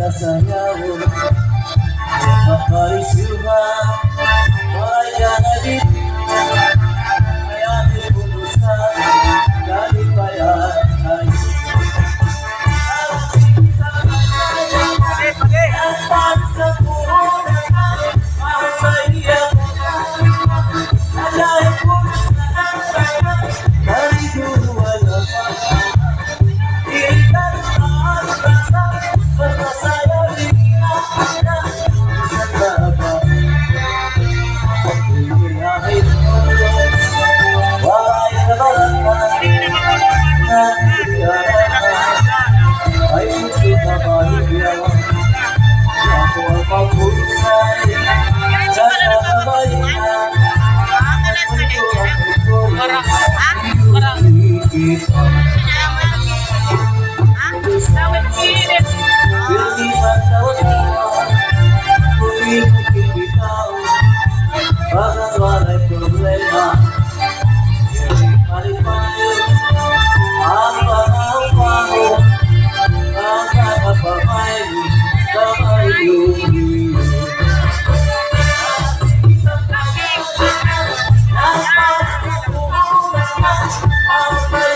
sasayaw makaisuhan mayanadit mayanin bulusan kalipayan ay Natan sa puhunan masaya alay bulusan dari dulu wala pa iritan taas rasa berkasaya dina Sandaba ini akhir wahai lebaran nanti ay suka bahagia aku apapun saya jangan kebaikan Berlipat tahun mungkin kita tahu bahkan walai problema paling-paling apa mau apa main kemayu apa